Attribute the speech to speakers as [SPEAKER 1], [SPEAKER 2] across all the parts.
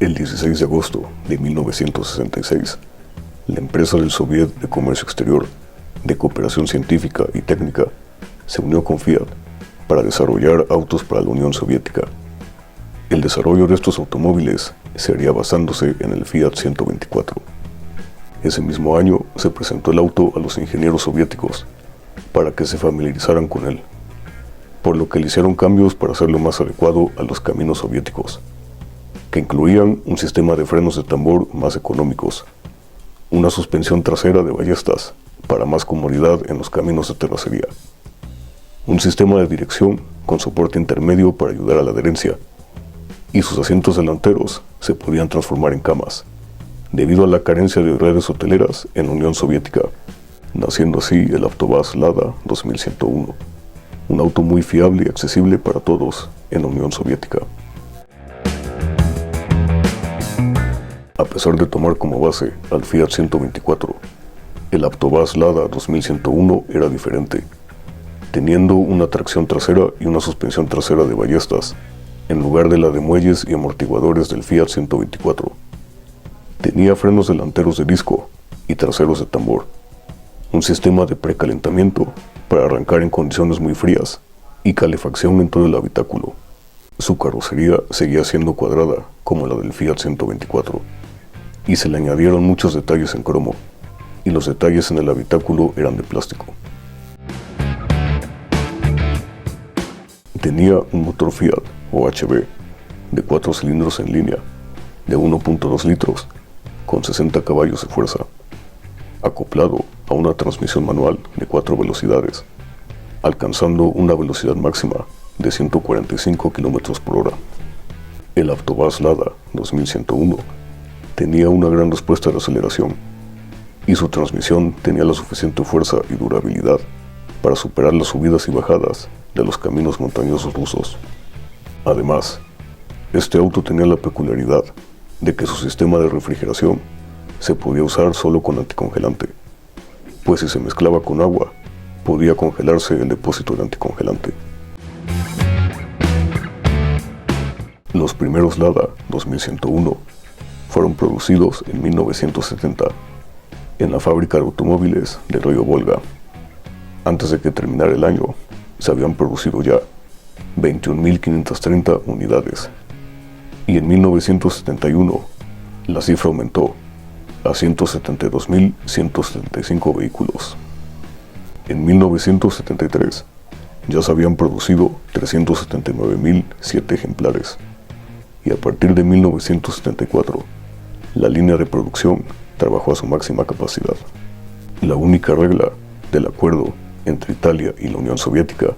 [SPEAKER 1] El 16 de agosto de 1966, la empresa del Soviet de Comercio Exterior, de Cooperación Científica y Técnica, se unió con Fiat para desarrollar autos para la Unión Soviética. El desarrollo de estos automóviles se haría basándose en el Fiat 124. Ese mismo año se presentó el auto a los ingenieros soviéticos para que se familiarizaran con él, por lo que le hicieron cambios para hacerlo más adecuado a los caminos soviéticos, que incluían un sistema de frenos de tambor más económicos, una suspensión trasera de ballestas para más comodidad en los caminos de terracería, un sistema de dirección con soporte intermedio para ayudar a la adherencia, y sus asientos delanteros se podían transformar en camas, debido a la carencia de redes hoteleras en la Unión Soviética, naciendo así el Avtovaz Lada 2101, un auto muy fiable y accesible para todos en la Unión Soviética. A pesar de tomar como base al Fiat 124, el Avtovaz Lada 2101 era diferente, teniendo una tracción trasera y una suspensión trasera de ballestas, en lugar de la de muelles y amortiguadores del Fiat 124. Tenía frenos delanteros de disco y traseros de tambor, un sistema de precalentamiento para arrancar en condiciones muy frías y calefacción en todo el habitáculo. Su carrocería seguía siendo cuadrada como la del Fiat 124, y se le añadieron muchos detalles en cromo, y los detalles en el habitáculo eran de plástico. Tenía un motor Fiat OHB de 4 cilindros en línea, de 1.2 litros, con 60 caballos de fuerza, acoplado a una transmisión manual de 4 velocidades, alcanzando una velocidad máxima de 145 km por hora. El Avtovaz Lada 2101 tenía una gran respuesta de aceleración, y su transmisión tenía la suficiente fuerza y durabilidad para superar las subidas y bajadas de los caminos montañosos rusos. Además, este auto tenía la peculiaridad de que su sistema de refrigeración se podía usar solo con anticongelante, pues si se mezclaba con agua, podía congelarse el depósito de anticongelante. Los primeros Lada 2101 fueron producidos en 1970 en la fábrica de automóviles de Río Volga. Antes de que terminara el año, se habían producido ya 21.530 unidades, y en 1971 la cifra aumentó a 172.175 vehículos. En 1973 ya se habían producido 379.007 ejemplares, y a partir de 1974 la línea de producción trabajó a su máxima capacidad. La única regla del acuerdo entre Italia y la Unión Soviética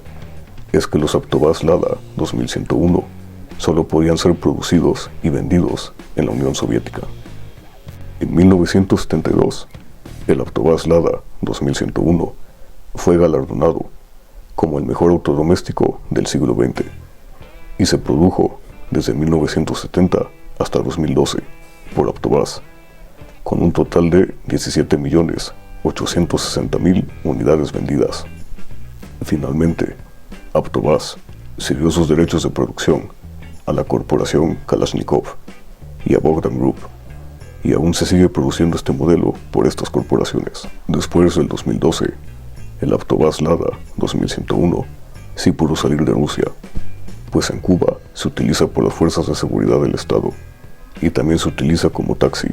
[SPEAKER 1] es que los Avtovaz Lada 2101 solo podían ser producidos y vendidos en la Unión Soviética. En 1972, el Avtovaz Lada 2101 fue galardonado como el mejor auto doméstico del siglo XX y se produjo desde 1970 hasta 2012 por Avtovaz, con un total de 17.860.000 unidades vendidas. Finalmente, Avtovaz cedió sus derechos de producción a la corporación Kalashnikov y a Bogdan Group, y aún se sigue produciendo este modelo por estas corporaciones. Después del 2012, el Avtovaz Lada 2101 sí pudo salir de Rusia, pues en Cuba se utiliza por las fuerzas de seguridad del Estado y también se utiliza como taxi.